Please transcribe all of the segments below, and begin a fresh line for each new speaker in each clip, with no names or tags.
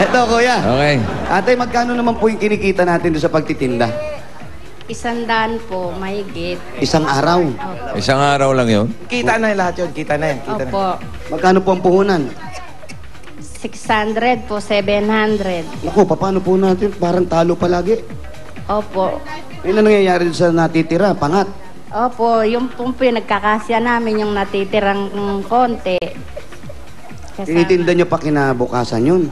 Eto, kuya.
Okay.
Ate, magkano naman po yung kinikita natin doon sa pagtitinda?
100 po, mahigit.
Isang araw.
Opo.
Isang araw lang yun.
Kita na lahat yun. Kita na yan. Kita na.
Opo.
Magkano po ang puhunan?
600 po, 700.
Naku, paano po natin? Parang talo palagi.
Opo.
Ano nangyayari doon sa natitira? Pangat.
Opo, yung po pinagkakasya namin yung natitirang konti.
Tinitinda nyo pa kinabukasan yun.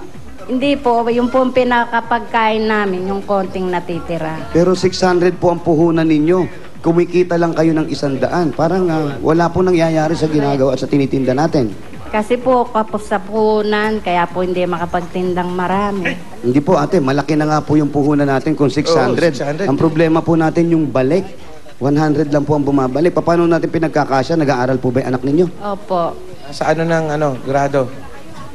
Hindi po, yung po pinakapagkain namin, yung konting natitira.
Pero 600 po ang puhunan ninyo. Kumikita lang kayo ng 100. Parang wala po nangyayari sa ginagawa at sa tinitinda natin.
Kasi po, kapos sa puhunan, kaya po hindi makapagtindang marami.
Hindi po ate, malaki na nga po yung puhunan natin kung 600.
600.
Ang problema po natin yung balik. 100 lang po ang bumabalik. Paano natin pinagkakasya? Nag-aaral po ba yung anak ninyo?
Opo.
Sa ano ng grado?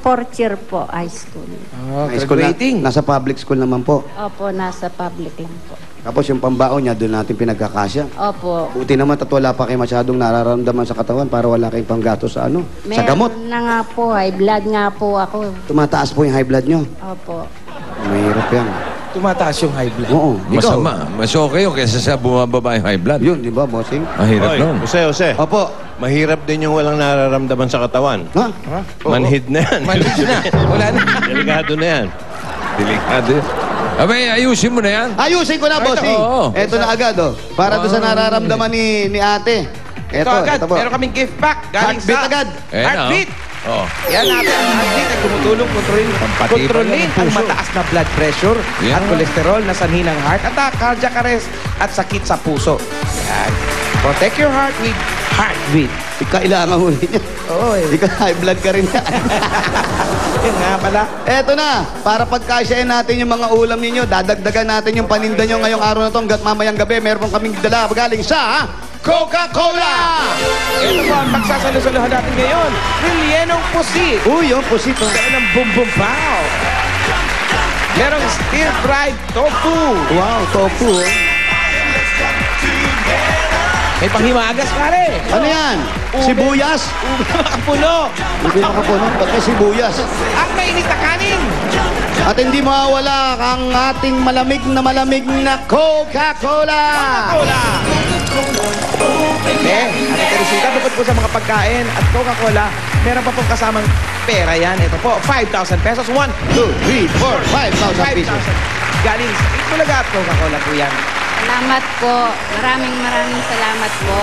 Fourth year po, high school.
Oh,
High school
graduating.
nasa public school naman po.
Opo, nasa public lang po.
Tapos yung pambaon niya, doon natin pinagkakasya.
Opo.
Buti naman at wala pa kayo masyadong nararamdaman sa katawan para wala kayong panggatos sa ano, sa gamot.
Meron na nga po, high blood nga po ako.
Tumataas po yung high blood nyo.
Opo.
Mahirap yan.
Tumataas yung high blood.
Oo. Ikaw.
Masama. Mas okay yun kaysa sa bumababa yung high blood.
Yun, di ba, bossing?
Mahirap nun.
Jose.
Opo.
Mahirap din yung walang nararamdaman sa katawan.
Ha?
Manhid na yan.
Manhid na. Wala na.
Delikado na yan.
Delikado. Abay, ayusin mo na yan.
Ayusin ko na, bossing.
Oo.
Ito na agad, oh. Para doon sa nararamdaman ni ate.
Ito agad.
Ito po.
Meron kaming gift pack. Galing
Heartbeat
sa...
agad.
Ayan,
Heartbeat.
Oh.
Yan natin ang heartbeat ay tumutulong
Pampatibay
kontrolin
ng
ang
puso.
mataas na blood pressure
Yan.
at kolesterol na sanhi ng heart attack, cardiac arrest at sakit sa puso. Yan. Protect your heart with Heartbeat.
Kailangan mo rin yan.
Oo eh.
Ikaw, high blood ka rin yan.
Yan nga pala.
Eto na, para pagkasyahin natin yung mga ulam ninyo, dadagdagan natin yung paninda nyo ngayong araw na to hanggat mamayang gabi. Meron kaming dala galing sa Coca-Cola!
Ito po ang pagsasalusaluhan natin ngayon. Rilyenong pusit.
Uy, yung pusito.
Meron ng bum bum pow. Merong stir-fried tofu.
Wow, tofu. Oh.
May panghimagas, pare.
Ano yan? Sibuyas?
Makapuno.
Hindi makapuno. Ba't may sibuyas?
Ang mainit na kanin.
At hindi mawawala ang ating malamig na Coca-Cola!
Coca-Cola. Ate Teresita, bukod po sa mga pagkain at Coca-Cola, meron pa pong kasamang pera yan. Ito po, 5,000 pesos. 1,
2, 3, 4, 5,000 pesos.
5,000. Galing sa Itbulaga at Coca-Cola po yan.
Salamat po. Maraming salamat po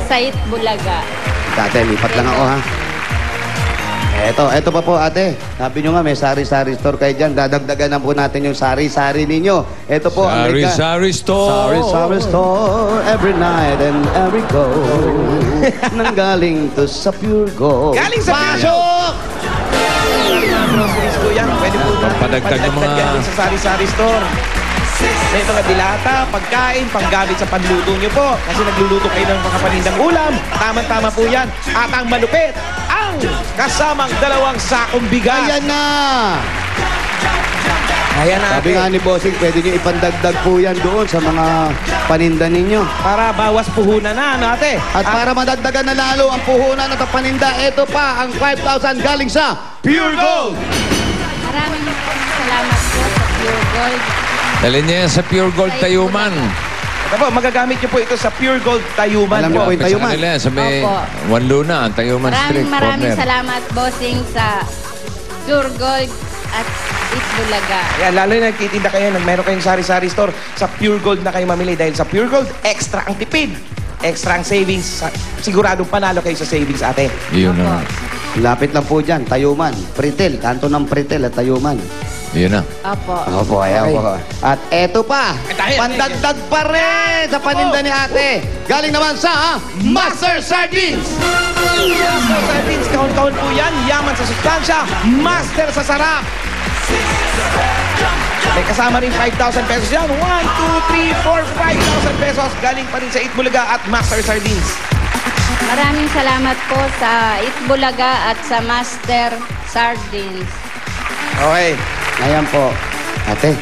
sa Itbulaga.
Ate, lipat lang ako ha. Eto pa po ate. Sabi nyo nga may sari-sari store kayo dyan. Dadagdagan na po natin yung sari-sari ninyo. Eto po ang
Sari-sari store.
Sari-sari store. Every night and every go. Nanggaling to sa Pure Gold.
Galing sa Pure
Pasok!
Groceries po yan. Pwede po
Padagdag ng mga-
yan sa sari-sari store. May mga dilata, pagkain, panggamit sa panluto nyo po. Kasi nagluluto kayo ng mga panindang ulam. Tama-tama po yan. At ang malupit, ang kasamang 2 sakong bigas.
Ayan na!
Ayan natin.
Sabi nga ni Bossing, pwede nyo ipandagdag po yan doon sa mga paninda ninyo.
Para bawas puhunan na, ano ate?
At para madagdagan na lalo ang puhunan at ang paninda, ito pa ang 5,000 galing sa Pure Gold!
Maraming salamat po sa Pure Gold.
Dalhin niya yan sa Pure Gold Tayuman.
Ito po, magagamit nyo po ito sa Pure Gold Tayuman
Alam
po.
niyo po yung
Sa
Tayuman.
kanila yan, sa may
Opo.
Juan Luna, ang Tayuman Street.
Maraming
corner.
salamat, bossing, sa Pure Gold at Itbulaga.
Yan, lalo na nagtitinda kayo, meron kayong sari-sari store, sa Pure Gold na kayo mamili. Dahil sa Pure Gold, extra ang tipid. Extra ang savings. Siguradong panalo kayo sa savings, ate.
Yun na.
Lapit lang po dyan, Tayuman. Pritel, kanto ng Pritel at Tayuman.
Yun na.
Opo.
Opo, ayan
Okay.
po. At eto pa,
tayo.
pandagdag pa rin sa paninda ni ate. Galing naman sa Master Sardines!
Master Sardines, kahon-kahon po yan. Yaman sa sustansya, master sa sarap. May kasama rin 5,000 pesos yan. 1, 2, 3, 4, 5,000 pesos. Galing pa rin sa Itbulaga at Master Sardines.
Maraming salamat po sa Itbulaga at sa Master Sardines.
Okay.
Ayan po. Ate,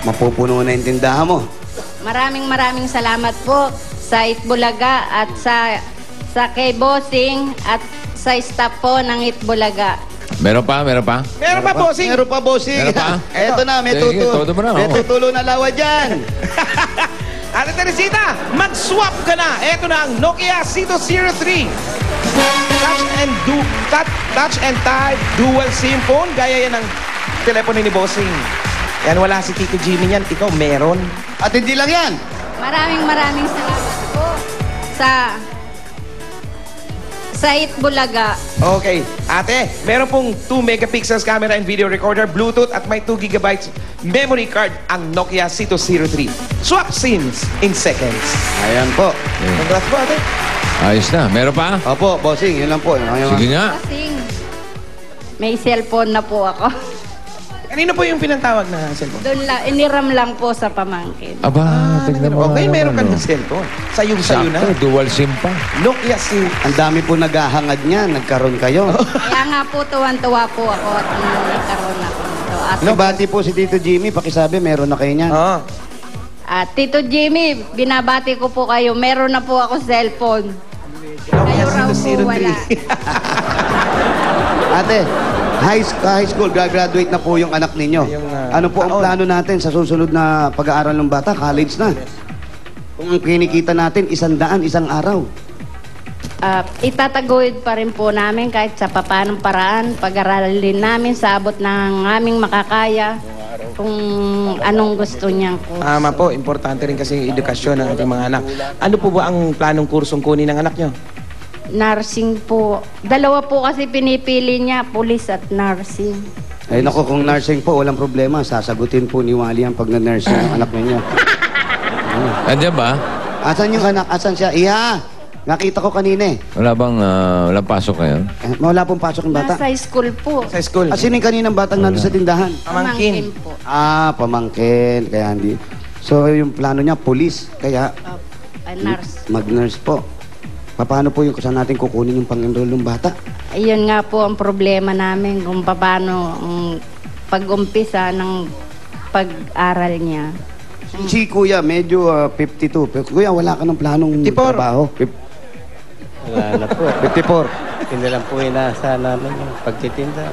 mapupuno na yung tindahan mo.
Maraming salamat po sa Itbulaga at sa kay Bossing at sa staff po ng Itbulaga.
Meron pa, meron pa.
Meron pa, bossing.
Meron pa, bossing.
Meron pa?
Eto na, may
Sige, todo mo na,
may
oh.
tutulo na lawa dyan.
Ate Teresita, mag-swap ka na. Ito na ang Nokia C203. Touch and type dual SIM phone. Gaya yan ng telepono ni Bossing. Yan, wala si Tito Jimmy yan. Ikaw, meron.
At hindi lang yan.
Maraming salamat po sa Itbulaga.
Okay. Ate, meron pong 2 megapixels camera and video recorder, Bluetooth, at may 2 gigabytes memory card ang Nokia C203. Swap SIMs in seconds.
Ayan po.
Congrats po, ate.
Ayos na. Meron pa?
Opo, bossing, yun lang po.
Sige nga.
Kasing may cellphone na po ako.
Kanino po yung pinantawag na cellphone?
Doon lang, iniram lang po sa pamangkin.
Aba, tignan mo.
Okay,
nga
meron ka
naman,
ng cellphone. Sayo na.
Sakto, dual SIM pa.
Nokia SIM.
Ang dami po naghahangad niya. Nagkaroon kayo.
Kaya nga po, tuwan-tuwa po ako at nagkaroon ako. So, at,
Nabati po si Tito Jimmy. Pakisabi, meron na kayo niyan.
Oo.
at Tito Jimmy, binabati ko po kayo. Meron na po ako cellphone. Kayo raw po wala.
Ate, high school, graduate na po yung anak ninyo. Ano po ang plano natin sa susunod na pag-aaral ng bata? College na. Kung ang kinikita natin, 100, isang araw.
Itataguyod pa rin po namin kahit sa papanong paraan. Pag-aralin namin sa abot ng aming makakaya kung anong gusto niyang kurso.
Tama po, importante rin kasi yung edukasyon ng ating mga anak. Ano po ba ang planong kursong kunin ng anak nyo?
Nursing po. Dalawa po kasi pinipili niya, police at nursing.
Ay naku, kung nursing po, walang problema. Sasagutin po ni Wally ang pag na-nursing ang anak ninyo.
Andiyan ba?
Asan yung anak? Asan siya? Iya! Nakita ko kanina eh.
Wala bang, walang pasok ngayon?
Wala pong pasok ng bata.
Nasa school po.
Sa school?
Sino yung kaninang batang nandun sa tindahan?
Pamangkin.
po.
Pamangkin. Kaya hindi. So, yung plano niya, police. Kaya,
Nurse.
mag-nurse po. Paano po yung saan natin kukunin yung pang-enroll ng bata?
Ayun nga po ang problema namin kung paano ang pag-umpisa ng pag-aral niya.
Si Kuya, medyo 52. Pero Kuya, wala ka ng planong
54.
trabaho?
Wala na po.
54.
Hindi lang po inaasahan namin yung pagtitinda.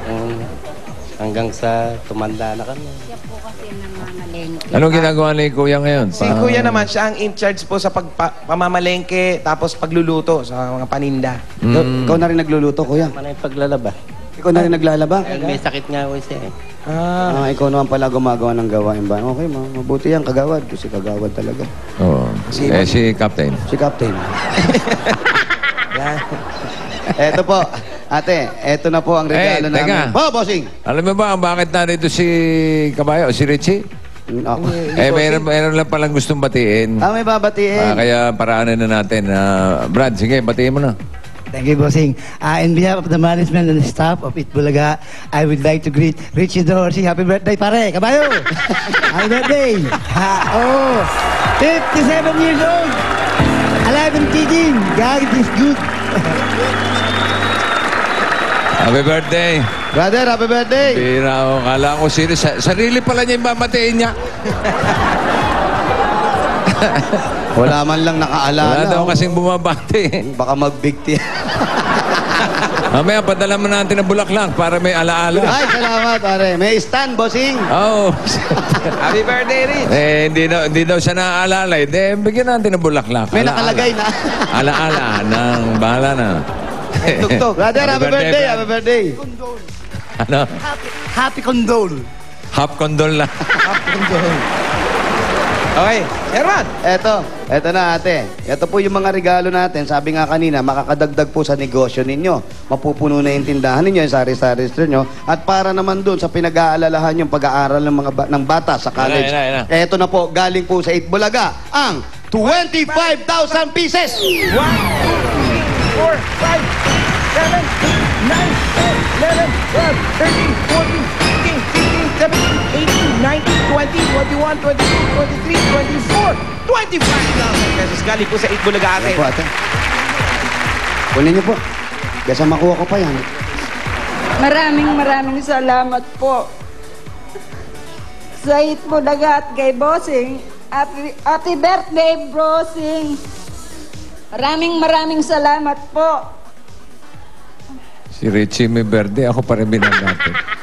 Hanggang sa tumanda na kami.
Siya po kasi namamalengke.
Anong ginagawa ni Kuya ngayon?
Si Kuya naman, siya ang in charge po sa pamamalengke tapos pagluluto sa mga paninda.
Ikaw na rin nagluluto, Kuya.
Ano yung paglalaba?
Ikaw na rin naglalaba.
Dahil may sakit nga po siya eh.
Ikaw naman pala gumagawa ng gawain ba? Okay, mabuti yan, kagawad. Kasi kagawad talaga.
Oo. Si Captain.
Si Captain.
Yan.
Eto po, ate, eto na po ang regalo
Eh, teka.
namin. Oh, bossing!
Alam mo ba bakit narito si Kabayo, si Richie?
Ako.
Meron lang palang gustong batiin.
May babatiin.
Kaya paraanan na natin. Brad, sige, batiin mo na.
Thank you, Bossing. In behalf of the management and the staff of Itbulaga, I would like to greet Richie Dorsey. Happy birthday, pare! Kabayo! Happy birthday! 57 years old! Alive and kicking! God is good!
Happy birthday.
Brother, happy birthday!
Bira ako. Kala ko sino. Sarili pala niya yung mamatiin niya.
Wala man lang nakaalala.
Wala daw kasing bumabati.
Baka magbigti.
Mamaya, padala mo natin ng bulaklak para may alaala.
Ay, salamat, pare. May stand, bossing.
Oo.
Happy birthday, Rich!
Hindi daw siya naaalala. Bigyan natin ng bulaklak.
May nakalagay na.
Alaala ng bahala na.
Tugtog. Brother, happy birthday, happy birthday.
Ano?
Happy condole!
Half condol lang.
Okay, Herman!
Eto na ate. Ito po yung mga regalo natin. Sabi nga kanina, makakadagdag po sa negosyo ninyo. Mapupuno na yung tindahan ninyo, yung sari-sari store nyo. At para naman dun sa pinag-aalalahan yung pag-aaral ng mga ng bata sa college. Eto na po, galing po sa Itbulaga, ang 25,000 pieces!
1, 2, 3, 4, 5, 6, 7, 8, 9, 10, 11, 12, 13, 14, 15, 16, 17, 18, 19, 20, 21, 22, 23, 24, 25,000 pesos galing po sa Itbulaga ate.
Ayan po ate. Kunin niyo po. Kesa makuha ko pa yan.
Maraming salamat po sa Itbulaga at kay Bossing. Happy birthday, Bossing. Maraming salamat po.
Si Richie may berde, ako pa rin binagate.